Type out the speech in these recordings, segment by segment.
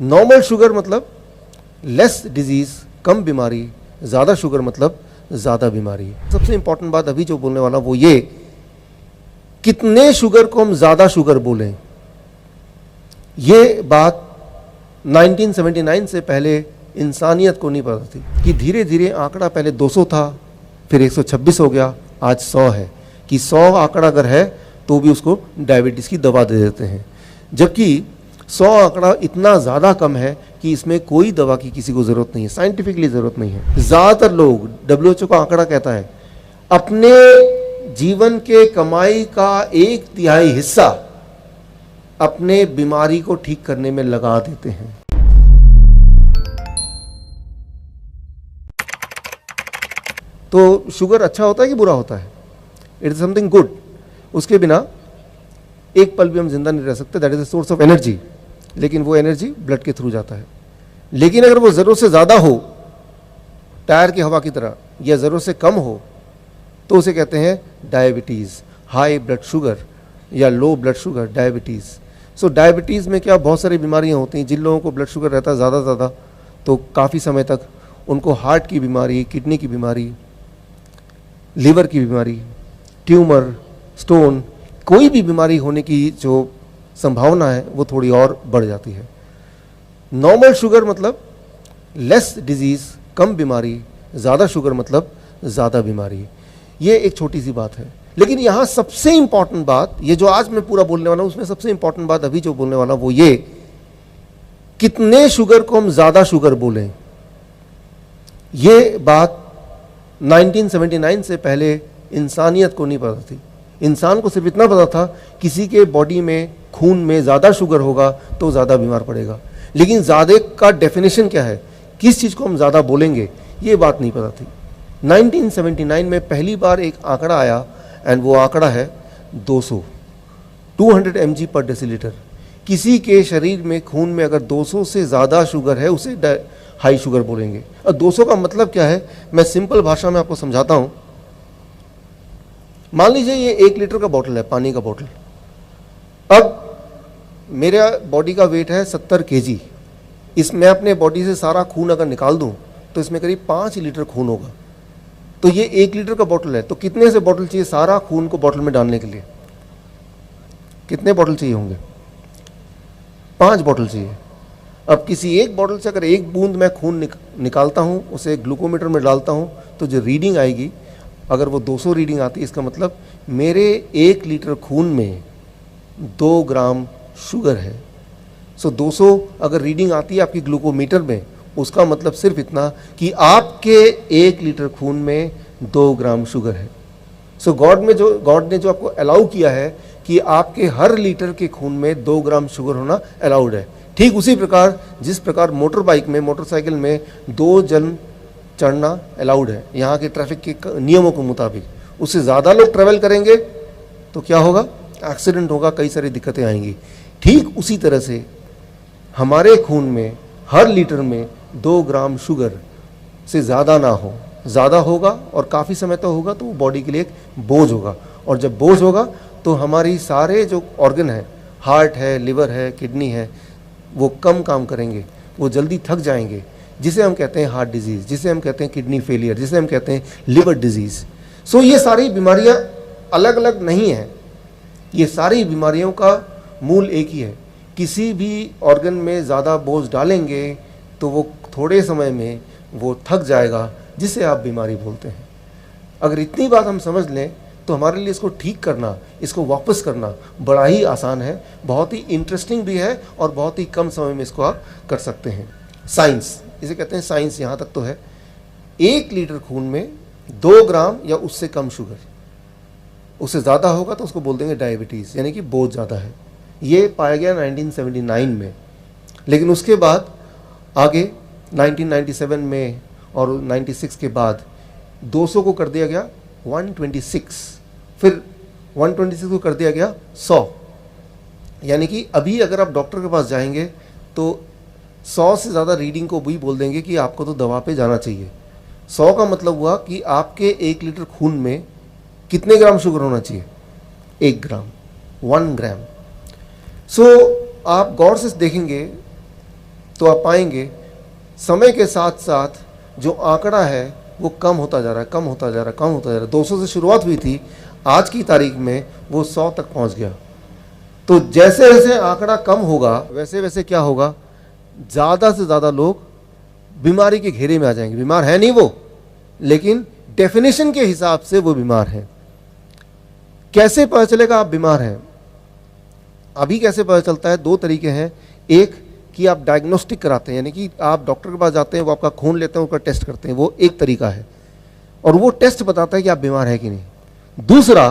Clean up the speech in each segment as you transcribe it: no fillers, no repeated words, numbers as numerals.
Normal sugar मतलब less disease, कम बीमारी, ज़्यादा शुगर मतलब ज़्यादा बीमारी। सबसे इंपॉर्टेंट बात अभी जो बोलने वाला वो ये, कितने शुगर को हम ज़्यादा शुगर बोलें। ये बात 1979 से पहले इंसानियत को नहीं पता थी कि धीरे धीरे आंकड़ा पहले 200 था, फिर 126 हो गया, आज 100 है, कि 100 आंकड़ा अगर है तो भी उसको डायबिटीज़ की दवा दे देते हैं, जबकि 100 आंकड़ा इतना ज़्यादा कम है कि इसमें कोई दवा की किसी को ज़रूरत नहीं है, साइंटिफिकली ज़रूरत नहीं है। ज़्यादातर लोग, WHO का आंकड़ा कहता है, अपने जीवन के कमाई का 1/3 हिस्सा अपने बीमारी को ठीक करने में लगा देते हैं। तो शुगर अच्छा होता है कि बुरा होता है? It is something good. उसके बिना एक पल भी हम जिंदा नहीं रह सकते। That is a source of energy, लेकिन वो एनर्जी ब्लड के थ्रू जाता है। लेकिन अगर वो ज़रूरत से ज़्यादा हो, टायर की हवा की तरह, या ज़रूरत से कम हो, तो उसे कहते हैं डायबिटीज़, हाई ब्लड शुगर या लो ब्लड शुगर, डायबिटीज़। सो डायबिटीज़ में क्या बहुत सारी बीमारियां होती हैं। जिन लोगों को ब्लड शुगर रहता है ज़्यादा तो काफ़ी समय तक उनको हार्ट की बीमारी, किडनी की बीमारी, लीवर की बीमारी, ट्यूमर, स्टोन, कोई भी बीमारी होने की जो संभावना है वो थोड़ी और बढ़ जाती है। नॉर्मल शुगर मतलब लेस डिजीज़, कम बीमारी, ज़्यादा शुगर मतलब ज़्यादा बीमारी। ये एक छोटी सी बात है, लेकिन यहाँ सबसे इंपॉर्टेंट बात, ये जो आज मैं पूरा बोलने वाला हूँ उसमें सबसे इंपॉर्टेंट बात अभी जो बोलने वाला वो ये, कितने शुगर को हम ज़्यादा शुगर बोलें। ये बात 1979 से पहले इंसानियत को नहीं पता थी। इंसान को सिर्फ इतना पता था, किसी के बॉडी में, खून में ज़्यादा शुगर होगा तो ज़्यादा बीमार पड़ेगा, लेकिन ज़्यादा का डेफिनेशन क्या है, किस चीज़ को हम ज़्यादा बोलेंगे, ये बात नहीं पता थी। 1979 में पहली बार एक आंकड़ा आया, एंड वो आंकड़ा है 200 mg पर डेसीलीटर। किसी के शरीर में, खून में अगर 200 से ज़्यादा शुगर है उसे हाई शुगर बोलेंगे। और 200 का मतलब क्या है, मैं सिंपल भाषा में आपको समझाता हूँ। मान लीजिए ये 1 लीटर का बोतल है, पानी का बोतल। अब मेरा बॉडी का वेट है 70 kg। इसमें अपने बॉडी से सारा खून अगर निकाल दूं तो इसमें करीब 5 लीटर खून होगा। तो ये 1 लीटर का बोतल है, तो कितने से बोतल चाहिए सारा खून को बोतल में डालने के लिए? कितने बोतल चाहिए होंगे? 5 बोतल चाहिए। अब किसी एक बोतल से अगर एक बूंद मैं खून निकालता हूँ, उसे ग्लूकोमीटर में डालता हूँ, तो जो रीडिंग आएगी, अगर वो 200 रीडिंग आती है, इसका मतलब मेरे 1 लीटर खून में 2 ग्राम शुगर है। सो 200 अगर रीडिंग आती है आपकी ग्लूकोमीटर में, उसका मतलब सिर्फ इतना कि आपके 1 लीटर खून में 2 ग्राम शुगर है। सो गॉड ने जो आपको अलाउ किया है कि आपके हर लीटर के खून में 2 ग्राम शुगर होना अलाउड है। ठीक उसी प्रकार जिस प्रकार मोटरसाइकिल में 2 जन चढ़ना अलाउड है यहाँ के ट्रैफिक के नियमों के मुताबिक। उससे ज़्यादा लोग ट्रैवल करेंगे तो क्या होगा? एक्सीडेंट होगा, कई सारी दिक्कतें आएंगी। ठीक उसी तरह से हमारे खून में हर लीटर में 2 ग्राम शुगर से ज़्यादा ना हो। ज़्यादा होगा और काफ़ी समय तक होगा तो वो बॉडी के लिए एक बोझ होगा, और जब बोझ होगा तो हमारी सारे जो ऑर्गन है, हार्ट है, लिवर है, किडनी है, वो कम काम करेंगे, वो जल्दी थक जाएंगे, जिसे हम कहते हैं हार्ट डिजीज़, जिसे हम कहते हैं किडनी फेलियर, जिसे हम कहते हैं लिवर डिजीज़। सो ये सारी बीमारियां अलग अलग नहीं हैं, ये सारी बीमारियों का मूल एक ही है। किसी भी ऑर्गन में ज़्यादा बोझ डालेंगे तो वो थोड़े समय में वो थक जाएगा, जिसे आप बीमारी बोलते हैं। अगर इतनी बात हम समझ लें तो हमारे लिए इसको ठीक करना, इसको वापस करना बड़ा ही आसान है, बहुत ही इंटरेस्टिंग भी है, और बहुत ही कम समय में इसको आप कर सकते हैं। साइंस, इसे कहते हैं साइंस, यहाँ तक तो है। 1 लीटर खून में 2 ग्राम या उससे कम शुगर, उससे ज़्यादा होगा तो उसको बोल देंगे डायबिटीज़, यानी कि बोझ ज़्यादा है। ये पाया गया 1979 में, लेकिन उसके बाद आगे 1997 में और 96 के बाद 200 को कर दिया गया 126, फिर 126 को कर दिया गया 100। यानी कि अभी अगर आप डॉक्टर के पास जाएंगे तो 100 से ज़्यादा रीडिंग को भी बोल देंगे कि आपको तो दवा पे जाना चाहिए। 100 का मतलब हुआ कि आपके 1 लीटर खून में कितने ग्राम शुगर होना चाहिए? 1 ग्राम, 1 ग्राम। सो आप गौर से देखेंगे तो आप पाएंगे समय के साथ साथ जो आंकड़ा है वो कम होता जा रहा है, कम होता जा रहा है, कम होता जा रहा है। 200 से शुरुआत हुई थी, आज की तारीख में वो 100 तक पहुंच गया। तो जैसे जैसे आंकड़ा कम होगा वैसे वैसे क्या होगा, ज़्यादा से ज़्यादा लोग बीमारी के घेरे में आ जाएंगे। बीमार है नहीं वो, लेकिन डेफिनेशन के हिसाब से वो बीमार है। कैसे पता चलेगा आप बीमार हैं? अभी कैसे पता चलता है? 2 तरीके हैं। एक कि आप डायग्नोस्टिक कराते हैं, यानी कि आप डॉक्टर के पास जाते हैं, वो आपका खून लेते हैं, उसका टेस्ट करते हैं, वो एक तरीका है और वो टेस्ट बताता है कि आप बीमार हैं कि नहीं। दूसरा,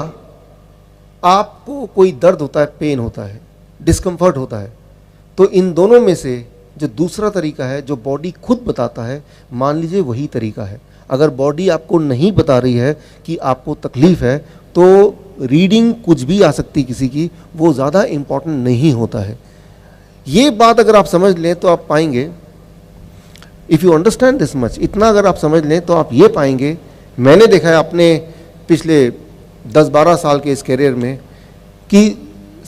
आपको कोई दर्द होता है, पेन होता है, डिस्कम्फर्ट होता है, तो इन दोनों में से जो दूसरा तरीका है जो बॉडी खुद बताता है, मान लीजिए वही तरीका है। अगर बॉडी आपको नहीं बता रही है कि आपको तकलीफ है तो रीडिंग कुछ भी आ सकती किसी की, वो ज़्यादा इम्पॉर्टेंट नहीं होता है। ये बात अगर आप समझ लें तो आप पाएंगे, if you understand this much, इतना अगर आप समझ लें तो आप ये पाएंगे, मैंने देखा है अपने पिछले 10-12 साल के इस करियर में कि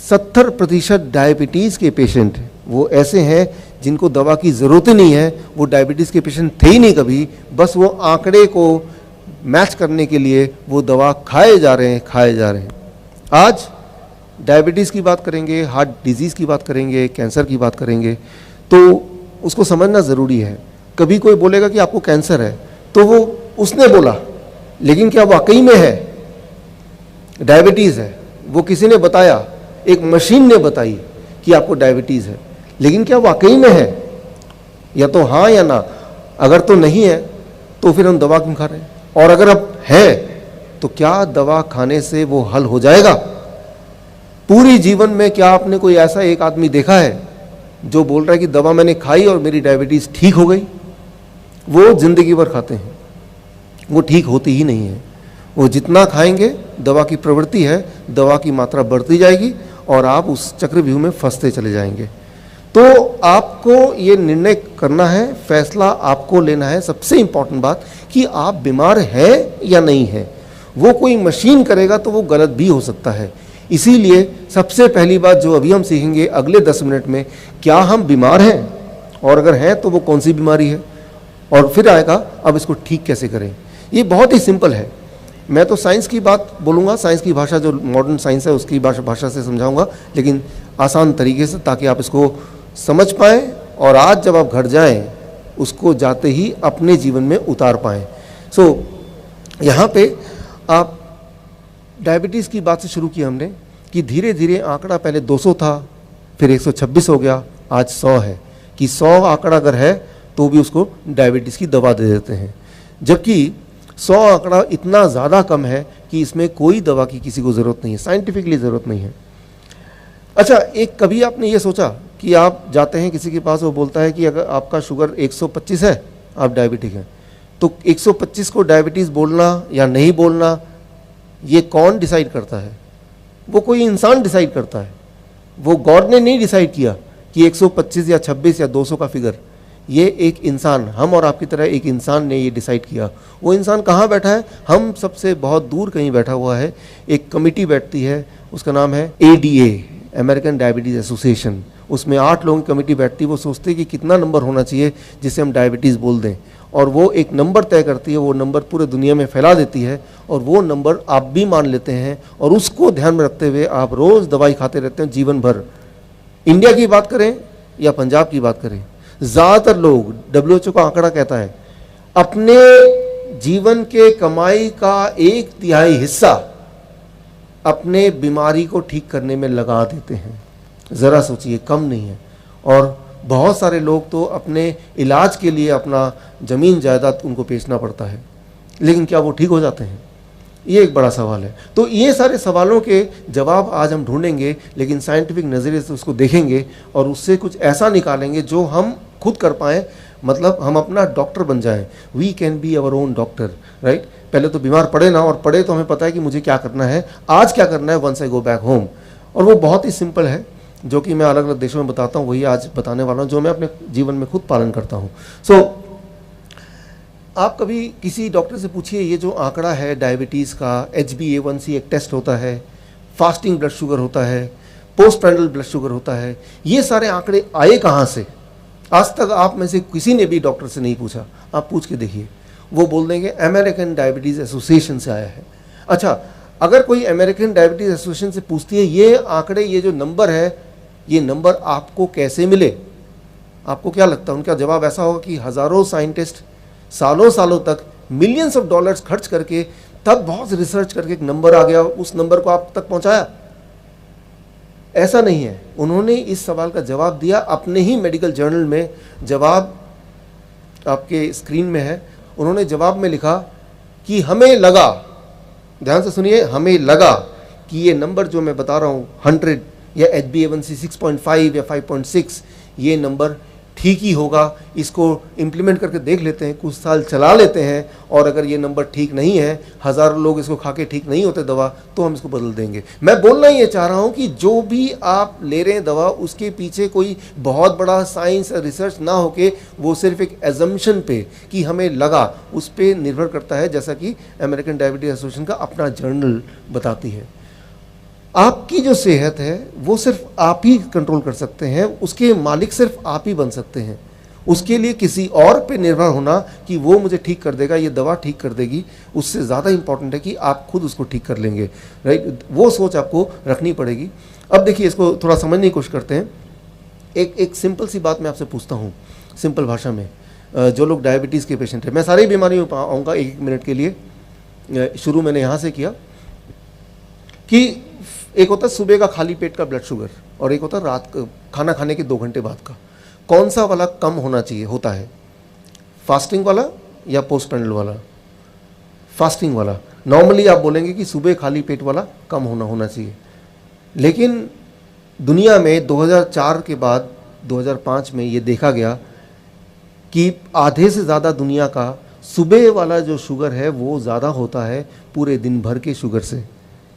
70% डायबिटीज़ के पेशेंट वो ऐसे हैं जिनको दवा की ज़रूरत ही नहीं है। वो डायबिटीज़ के पेशेंट थे ही नहीं कभी, बस वो आंकड़े को मैच करने के लिए वो दवा खाए जा रहे हैं। आज डायबिटीज़ की बात करेंगे, हार्ट डिजीज़ की बात करेंगे, कैंसर की बात करेंगे, तो उसको समझना ज़रूरी है। कभी कोई बोलेगा कि आपको कैंसर है, तो वो उसने बोला, लेकिन क्या वाकई में है? डायबिटीज़ है, वो किसी ने बताया, एक मशीन ने बताई कि आपको डायबिटीज़ है, लेकिन क्या वाकई में है? या तो हाँ या ना। अगर तो नहीं है तो फिर हम दवा क्यों खा रहे हैं? और अगर अब है तो क्या दवा खाने से वो हल हो जाएगा? पूरी जीवन में क्या आपने कोई ऐसा एक आदमी देखा है जो बोल रहा है कि दवा मैंने खाई और मेरी डायबिटीज़ ठीक हो गई? वो जिंदगी भर खाते हैं, वो ठीक होती ही नहीं है। वो जितना खाएंगे, दवा की प्रवृत्ति है, दवा की मात्रा बढ़ती जाएगी और आप उस चक्रव्यूह में फंसते चले जाएंगे। तो आपको ये निर्णय करना है, फैसला आपको लेना है। सबसे इंपॉर्टेंट बात कि आप बीमार हैं या नहीं हैं। वो कोई मशीन करेगा तो वो गलत भी हो सकता है। इसीलिए सबसे पहली बात जो अभी हम सीखेंगे अगले 10 मिनट में, क्या हम बीमार हैं, और अगर हैं तो वो कौन सी बीमारी है, और फिर आएगा अब इसको ठीक कैसे करें। ये बहुत ही सिंपल है। मैं तो साइंस की बात बोलूँगा, साइंस की भाषा जो मॉडर्न साइंस है उसकी भाषा से समझाऊंगा, लेकिन आसान तरीके से, ताकि आप इसको समझ पाएँ और आज जब आप घर जाएं उसको जाते ही अपने जीवन में उतार पाएँ। यहाँ पे आप डायबिटीज़ की बात से शुरू की हमने कि धीरे धीरे आंकड़ा पहले 200 था, फिर 126 हो गया, आज 100 है। कि 100 आंकड़ा अगर है तो भी उसको डायबिटीज़ की दवा दे देते हैं, जबकि 100 आंकड़ा इतना ज़्यादा कम है कि इसमें कोई दवा की किसी को ज़रूरत नहीं है, साइंटिफिकली ज़रूरत नहीं है। अच्छा, एक कभी आपने ये सोचा कि आप जाते हैं किसी के पास, वो बोलता है कि अगर आपका शुगर 125 है, आप डायबिटिक हैं, तो 125 को डायबिटीज़ बोलना या नहीं बोलना ये कौन डिसाइड करता है? वो कोई इंसान डिसाइड करता है। वो गॉड ने नहीं डिसाइड किया कि 125 या 26 या 200 का फिगर। ये एक इंसान, हम और आपकी तरह एक इंसान ने ये डिसाइड किया। वो इंसान कहाँ बैठा है? हम सबसे बहुत दूर कहीं बैठा हुआ है। एक कमिटी बैठती है, उसका नाम है ADA, अमेरिकन डायबिटीज़ एसोसिएशन। उसमें 8 लोगों की कमेटी बैठती है। वो सोचते हैं कि कितना नंबर होना चाहिए जिससे हम डायबिटीज़ बोल दें, और वो एक नंबर तय करती है। वो नंबर पूरे दुनिया में फैला देती है और वो नंबर आप भी मान लेते हैं, और उसको ध्यान में रखते हुए आप रोज़ दवाई खाते रहते हैं जीवन भर। इंडिया की बात करें या पंजाब की बात करें, ज़्यादातर लोग, WHO का आंकड़ा कहता है, अपने जीवन के कमाई का 1/3 हिस्सा अपने बीमारी को ठीक करने में लगा देते हैं। ज़रा सोचिए, कम नहीं है। और बहुत सारे लोग तो अपने इलाज के लिए अपना ज़मीन जायदाद उनको बेचना पड़ता है, लेकिन क्या वो ठीक हो जाते हैं? ये एक बड़ा सवाल है। तो ये सारे सवालों के जवाब आज हम ढूंढेंगे, लेकिन साइंटिफिक नज़रिए से उसको देखेंगे और उससे कुछ ऐसा निकालेंगे जो हम खुद कर पाएँ, मतलब हम अपना डॉक्टर बन जाएं। We can be our own doctor, right. पहले तो बीमार पड़े ना, और पड़े तो हमें पता है कि मुझे क्या करना है, आज क्या करना है, once I go back home. और वो बहुत ही सिंपल है, जो कि मैं अलग अलग देशों में बताता हूँ, वही आज बताने वाला हूँ, जो मैं अपने जीवन में खुद पालन करता हूँ। आप कभी किसी डॉक्टर से पूछिए, ये जो आंकड़ा है डायबिटीज़ का, HbA1c एक टेस्ट होता है, फास्टिंग ब्लड शुगर होता है, पोस्ट प्रैंडल ब्लड शुगर होता है, ये सारे आंकड़े आए कहाँ से? आज तक आप में से किसी ने भी डॉक्टर से नहीं पूछा, आप पूछ के देखिए, वो बोल देंगे अमेरिकन डायबिटीज़ एसोसिएशन से आया है। अच्छा, अगर कोई अमेरिकन डायबिटीज़ एसोसिएशन से पूछती है ये आंकड़े, ये जो नंबर है, ये नंबर आपको कैसे मिले, आपको क्या लगता है? उनका जवाब ऐसा होगा कि हज़ारों साइंटिस्ट सालों सालों तक मिलियंस ऑफ डॉलर्स खर्च करके तब बहुत रिसर्च करके एक नंबर आ गया, उस नंबर को आप तक पहुंचाया। ऐसा नहीं है। उन्होंने इस सवाल का जवाब दिया अपने ही मेडिकल जर्नल में। जवाब आपके स्क्रीन में है। उन्होंने जवाब में लिखा कि हमें लगा, ध्यान से सुनिए, हमें लगा कि ये नंबर जो मैं बता रहा हूँ 100 या HbA1c 6.5 या 5.6, ये नंबर ठीक ही होगा, इसको इम्प्लीमेंट करके देख लेते हैं, कुछ साल चला लेते हैं, और अगर ये नंबर ठीक नहीं है, हज़ारों लोग इसको खा के ठीक नहीं होते दवा, तो हम इसको बदल देंगे। मैं बोलना ये चाह रहा हूँ कि जो भी आप ले रहे हैं दवा, उसके पीछे कोई बहुत बड़ा साइंस रिसर्च ना होके वो सिर्फ एक एजम्पशन पे कि हमें लगा, उस पर निर्भर करता है, जैसा कि अमेरिकन डायबिटीज एसोसिएशन का अपना जर्नल बताती है। आपकी जो सेहत है वो सिर्फ आप ही कंट्रोल कर सकते हैं, उसके मालिक सिर्फ आप ही बन सकते हैं। उसके लिए किसी और पे निर्भर होना कि वो मुझे ठीक कर देगा, ये दवा ठीक कर देगी, उससे ज़्यादा इंपॉर्टेंट है कि आप खुद उसको ठीक कर लेंगे, राइट। वो सोच आपको रखनी पड़ेगी। अब देखिए, इसको थोड़ा समझने की कोशिश करते हैं। एक सिंपल सी बात मैं आपसे पूछता हूँ, सिंपल भाषा में। जो लोग डायबिटीज़ के पेशेंट हैं, मैं सारी बीमारियों पर आऊँगा एक मिनट के लिए। शुरू मैंने यहाँ से किया कि एक होता है सुबह का खाली पेट का ब्लड शुगर, और एक होता है रात का खाना खाने के 2 घंटे बाद का। कौन सा वाला कम होना चाहिए होता है, फास्टिंग वाला या पोस्ट पैंडल वाला? फास्टिंग वाला। नॉर्मली आप बोलेंगे कि सुबह खाली पेट वाला कम होना चाहिए, लेकिन दुनिया में 2004 के बाद 2005 में ये देखा गया कि आधे से ज़्यादा दुनिया का सुबह वाला जो शुगर है वो ज़्यादा होता है पूरे दिन भर के शुगर से।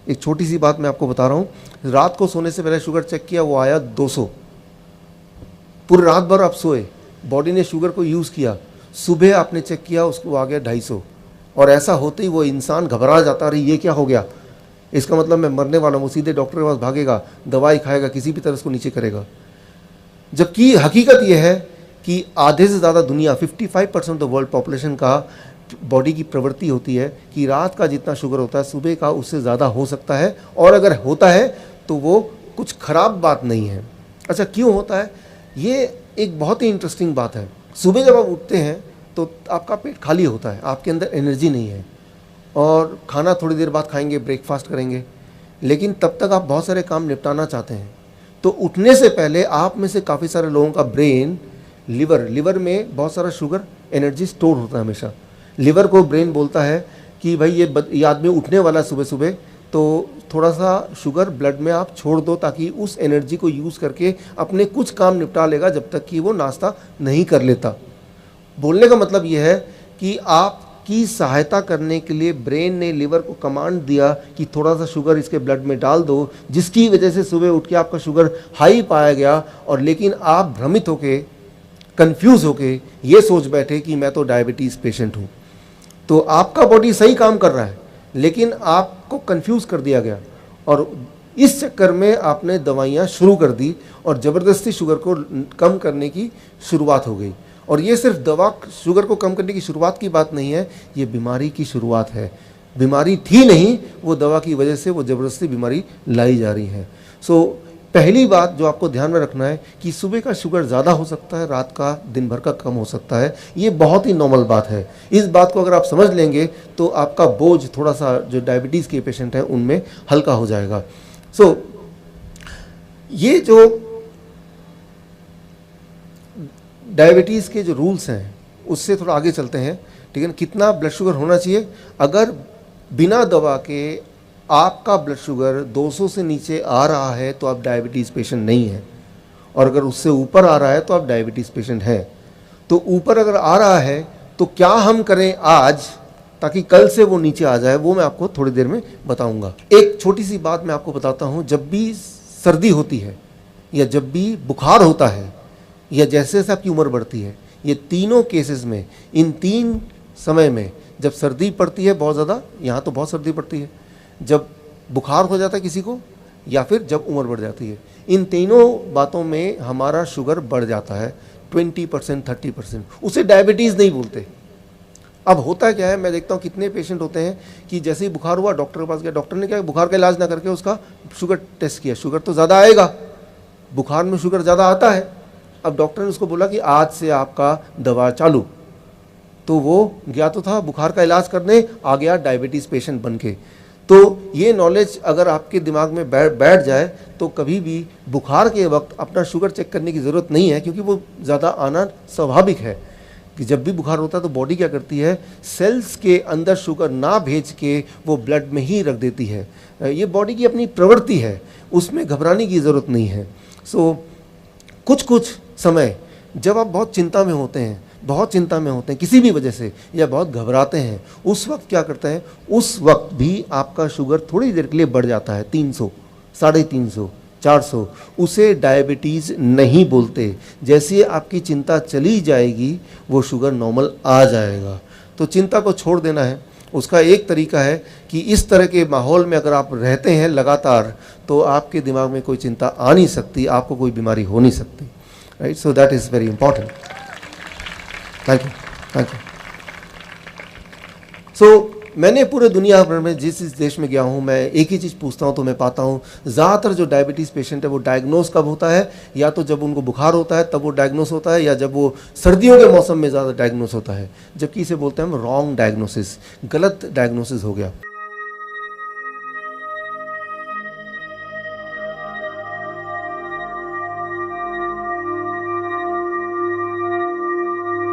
एक छोटी सी बात मैं आपको बता रहा हूँ, रात को सोने से पहले शुगर चेक किया, वो आया 200। पूरी रात भर आप सोए, बॉडी ने शुगर को यूज़ किया, सुबह आपने चेक किया, उसको आ गया 250। और ऐसा होते ही वो इंसान घबरा जाता, अरे ये क्या हो गया, इसका मतलब मैं मरने वाला हूँ, सीधे डॉक्टर के पास भागेगा, दवाई खाएगा, किसी भी तरह उसको नीचे करेगा। जबकि हकीकत यह है कि आधे से ज़्यादा दुनिया, 55% ऑफ वर्ल्ड पॉपुलेशन का बॉडी की प्रवृत्ति होती है कि रात का जितना शुगर होता है सुबह का उससे ज़्यादा हो सकता है, और अगर होता है तो वो कुछ ख़राब बात नहीं है। अच्छा, क्यों होता है? ये एक बहुत ही इंटरेस्टिंग बात है। सुबह जब आप उठते हैं तो आपका पेट खाली होता है, आपके अंदर एनर्जी नहीं है, और खाना थोड़ी देर बाद खाएंगे, ब्रेकफास्ट करेंगे, लेकिन तब तक आप बहुत सारे काम निपटाना चाहते हैं। तो उठने से पहले आप में से काफ़ी सारे लोगों का ब्रेन, लिवर में बहुत सारा शुगर एनर्जी स्टोर होता है हमेशा। लिवर को ब्रेन बोलता है कि भाई ये आदमी उठने वाला सुबह सुबह, तो थोड़ा सा शुगर ब्लड में आप छोड़ दो, ताकि उस एनर्जी को यूज़ करके अपने कुछ काम निपटा लेगा जब तक कि वो नाश्ता नहीं कर लेता। बोलने का मतलब ये है कि आपकी सहायता करने के लिए ब्रेन ने लिवर को कमांड दिया कि थोड़ा सा शुगर इसके ब्लड में डाल दो, जिसकी वजह से सुबह उठ के आपका शुगर हाई पाया गया, और लेकिन आप भ्रमित होके, कंफ्यूज होके ये सोच बैठे कि मैं तो डायबिटीज़ पेशेंट हूँ। तो आपका बॉडी सही काम कर रहा है, लेकिन आपको कंफ्यूज कर दिया गया, और इस चक्कर में आपने दवाइयाँ शुरू कर दी, और ज़बरदस्ती शुगर को कम करने की शुरुआत हो गई। और ये सिर्फ दवा शुगर को कम करने की शुरुआत की बात नहीं है, ये बीमारी की शुरुआत है। बीमारी थी नहीं, वो दवा की वजह से वो ज़बरदस्ती बीमारी लाई जा रही है। सो पहली बात जो आपको ध्यान में रखना है कि सुबह का शुगर ज़्यादा हो सकता है, रात का दिन भर का कम हो सकता है। ये बहुत ही नॉर्मल बात है। इस बात को अगर आप समझ लेंगे तो आपका बोझ थोड़ा सा, जो डायबिटीज़ के पेशेंट हैं उनमें हल्का हो जाएगा। सो ये जो डायबिटीज़ के जो रूल्स हैं उससे थोड़ा आगे चलते हैं, ठीक है ना। कितना ब्लड शुगर होना चाहिए? अगर बिना दवा के आपका ब्लड शुगर 200 से नीचे आ रहा है तो आप डायबिटीज़ पेशेंट नहीं हैं, और अगर उससे ऊपर आ रहा है तो आप डायबिटीज़ पेशेंट हैं। तो ऊपर अगर आ रहा है तो क्या हम करें आज ताकि कल से वो नीचे आ जाए, वो मैं आपको थोड़ी देर में बताऊंगा। एक छोटी सी बात मैं आपको बताता हूँ। जब भी सर्दी होती है, या जब भी बुखार होता है, या जैसे जैसे आपकी उम्र बढ़ती है, ये तीनों केसेस में, इन 3 समय में, जब सर्दी पड़ती है बहुत ज़्यादा, यहाँ तो बहुत सर्दी पड़ती है, जब बुखार हो जाता है किसी को, या फिर जब उम्र बढ़ जाती है, इन तीनों बातों में हमारा शुगर बढ़ जाता है। 20%, 30%, उसे डायबिटीज़ नहीं बोलते। अब होता क्या है, मैं देखता हूँ कितने पेशेंट होते हैं कि जैसे ही बुखार हुआ डॉक्टर के पास गया, डॉक्टर ने क्या बुखार का इलाज ना करके उसका शुगर टेस्ट किया, शुगर तो ज़्यादा आएगा, बुखार में शुगर ज़्यादा आता है। अब डॉक्टर ने उसको बोला कि आज से आपका दवा चालू, तो वो गया तो था बुखार का इलाज करने, आ गया डायबिटीज़ पेशेंट बन के। तो ये नॉलेज अगर आपके दिमाग में बैठ जाए तो कभी भी बुखार के वक्त अपना शुगर चेक करने की ज़रूरत नहीं है, क्योंकि वो ज़्यादा आना स्वाभाविक है कि जब भी बुखार होता है तो बॉडी क्या करती है, सेल्स के अंदर शुगर ना भेज के वो ब्लड में ही रख देती है। ये बॉडी की अपनी प्रवृत्ति है, उसमें घबराने की ज़रूरत नहीं है। सो कुछ समय जब आप बहुत चिंता में होते हैं, किसी भी वजह से, या बहुत घबराते हैं, उस वक्त क्या करते हैं, उस वक्त भी आपका शुगर थोड़ी देर के लिए बढ़ जाता है 300, 350, 400, उसे डायबिटीज़ नहीं बोलते। जैसे आपकी चिंता चली जाएगी वो शुगर नॉर्मल आ जाएगा। तो चिंता को छोड़ देना है। उसका एक तरीका है कि इस तरह के माहौल में अगर आप रहते हैं लगातार, तो आपके दिमाग में कोई चिंता आ नहीं सकती, आपको कोई बीमारी हो नहीं सकती, right. So that is very important. Thank you. So मैंने पूरे दुनिया भर में जिस देश में गया हूँ, मैं एक ही चीज़ पूछता हूँ तो मैं पाता हूँ ज़्यादातर जो डायबिटीज़ पेशेंट है वो डायग्नोस कब होता है, या तो जब उनको बुखार होता है तब वो डायग्नोस होता है, या जब वो सर्दियों के मौसम में ज़्यादा डायग्नोस होता है, जबकि इसे बोलते हैं हम रॉन्ग डायग्नोसिस, गलत डायग्नोसिस हो गया।